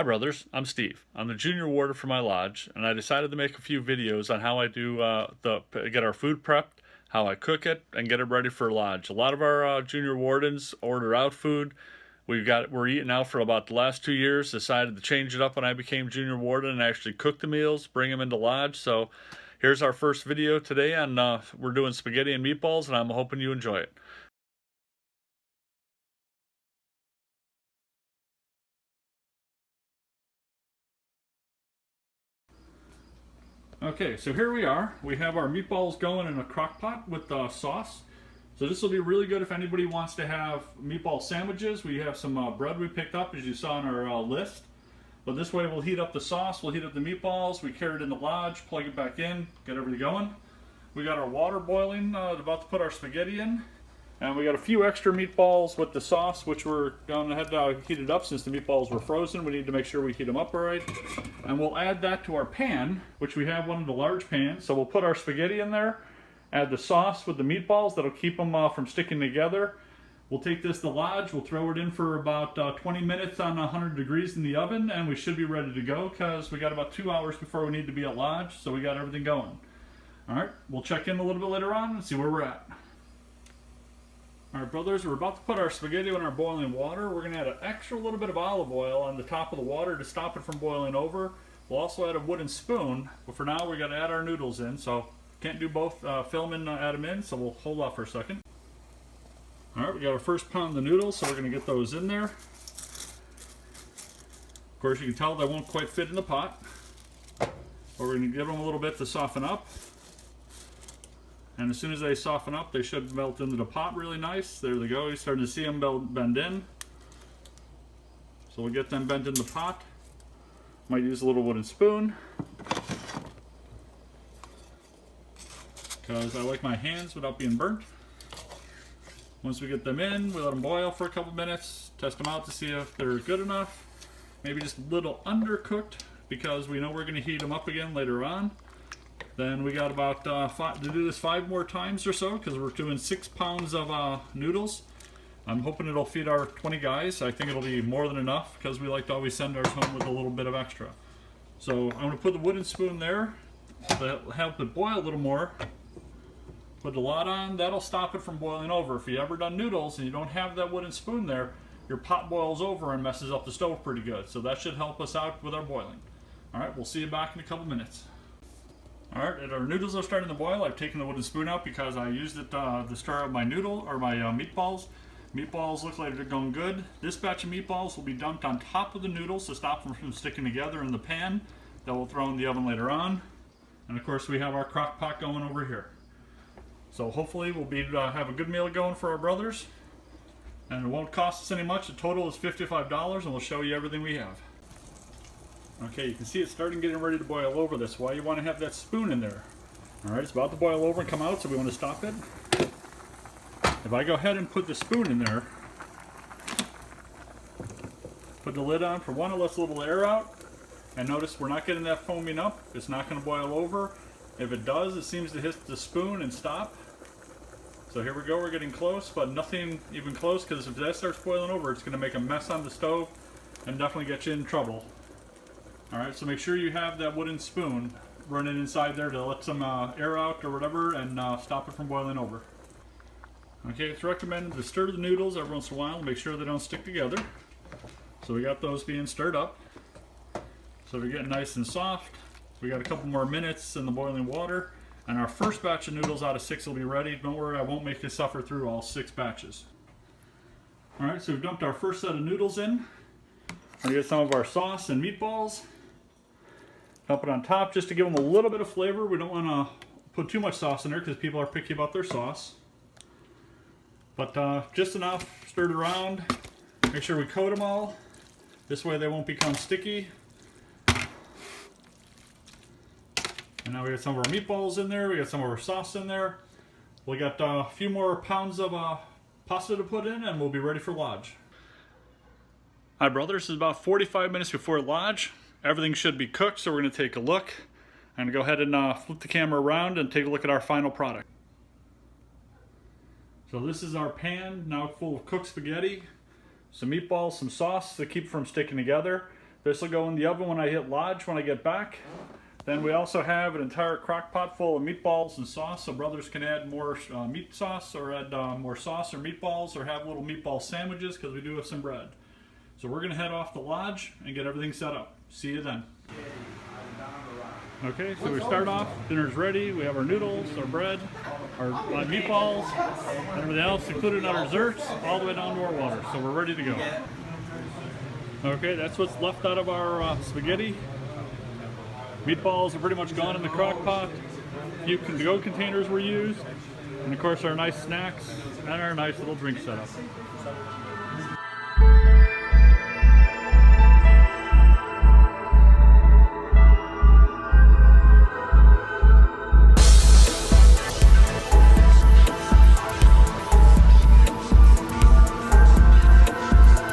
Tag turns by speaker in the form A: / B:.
A: brothers, I'm Steve. I'm the junior warden for my lodge, and I decided to make a few videos on how I do get our food prepped, how I cook it, and get it ready for lodge. A lot of our junior wardens order out food. We're eating out for about the last 2 years. Decided to change it up when I became junior warden and actually cook the meals, bring them into lodge. So here's our first video today on we're doing spaghetti and meatballs, and I'm hoping you enjoy it. Okay, so here we are. We have our meatballs going in a crock pot with sauce. So this will be really good if anybody wants to have meatball sandwiches. We have some bread we picked up, as you saw on our list. But this way we'll heat up the sauce, we'll heat up the meatballs, we carry it in the lodge, plug it back in, get everything going. We got our water boiling, about to put our spaghetti in. And we got a few extra meatballs with the sauce, which we're going ahead to heat it up since the meatballs were frozen. We need to make sure we heat them up all right. And we'll add that to our pan, which we have one of the large pans. So we'll put our spaghetti in there, add the sauce with the meatballs. That'll keep them from sticking together. We'll take this to lodge. We'll throw it in for about 20 minutes on 100 degrees in the oven, and we should be ready to go because we got about 2 hours before we need to be at lodge, so we got everything going. All right, we'll check in a little bit later on and see where we're at. All right, brothers, we're about to put our spaghetti in our boiling water. We're gonna add an extra little bit of olive oil on the top of the water to stop it from boiling over. We'll also add a wooden spoon, but for now we gotta add our noodles in, so can't do both film and add them in, so we'll hold off for a second. All right, we got our first pound of the noodles, so we're gonna get those in there. Of course, you can tell they won't quite fit in the pot, but we're gonna give them a little bit to soften up. And as soon as they soften up, they should melt into the pot really nice. There they go. You're starting to see them bend in. So we'll get them bent in the pot. Might use a little wooden spoon, because I like my hands without being burnt. Once we get them in, we let them boil for a couple minutes, test them out to see if they're good enough. Maybe just a little undercooked, because we know we're going to heat them up again later on. Then we got about to do this 5 more times or so, because we're doing 6 pounds of noodles. I'm hoping it'll feed our 20 guys. I think it'll be more than enough, because we like to always send ours home with a little bit of extra. So I'm going to put the wooden spoon there to help it boil a little more. Put the lot on, that'll stop it from boiling over. If you ever done noodles and you don't have that wooden spoon there, your pot boils over and messes up the stove pretty good. So that should help us out with our boiling. Alright, we'll see you back in a couple minutes. Alright, our noodles are starting to boil. I've taken the wooden spoon out because I used it to stir up my meatballs. Meatballs look like they're going good. This batch of meatballs will be dumped on top of the noodles to stop them from sticking together in the pan. That we'll throw in the oven later on. And of course we have our crock pot going over here. So hopefully we'll have a good meal going for our brothers. And it won't cost us any much. The total is $55, and we'll show you everything we have. Okay, you can see it's starting getting ready to boil over. That's why you want to have that spoon in there. Alright, it's about to boil over and come out, so we want to stop it. If I go ahead and put the spoon in there, put the lid on for one, it lets a little air out. And notice we're not getting that foaming up. It's not going to boil over. If it does, it seems to hit the spoon and stop. So here we go, we're getting close, but nothing even close, because if that starts boiling over, it's going to make a mess on the stove and definitely get you in trouble. Alright, so make sure you have that wooden spoon running inside there to let some air out or whatever and stop it from boiling over. Okay, it's recommended to stir the noodles every once in a while to make sure they don't stick together. So we got those being stirred up. So they're getting nice and soft. We got a couple more minutes in the boiling water, and our first batch of noodles out of 6 will be ready. Don't worry, I won't make you suffer through all 6 batches. Alright, so we've dumped our first set of noodles in. We're going to get some of our sauce and meatballs. Dump it on top just to give them a little bit of flavor. We don't want to put too much sauce in there because people are picky about their sauce. But just enough, stir it around. Make sure we coat them all. This way they won't become sticky. And now we got some of our meatballs in there. We got some of our sauce in there. We got a few more pounds of pasta to put in, and we'll be ready for lodge. Hi brothers, this is about 45 minutes before lodge. Everything should be cooked, so we're going to take a look. I'm going to go ahead and flip the camera around and take a look at our final product. So this is our pan, now full of cooked spaghetti, some meatballs, some sauce to keep from sticking together. This will go in the oven when I hit lodge when I get back. Then we also have an entire crock pot full of meatballs and sauce, so brothers can add more meat sauce or add more sauce or meatballs or have little meatball sandwiches because we do have some bread. So we're gonna head off to lodge and get everything set up. See you then. Okay, so we start off, dinner's ready. We have our noodles, our bread, our meatballs, and everything else, including our desserts, all the way down to our water. So we're ready to go. Okay, that's what's left out of our spaghetti. Meatballs are pretty much gone in the crock pot. A few to-go containers were used. And of course our nice snacks and our nice little drink setup.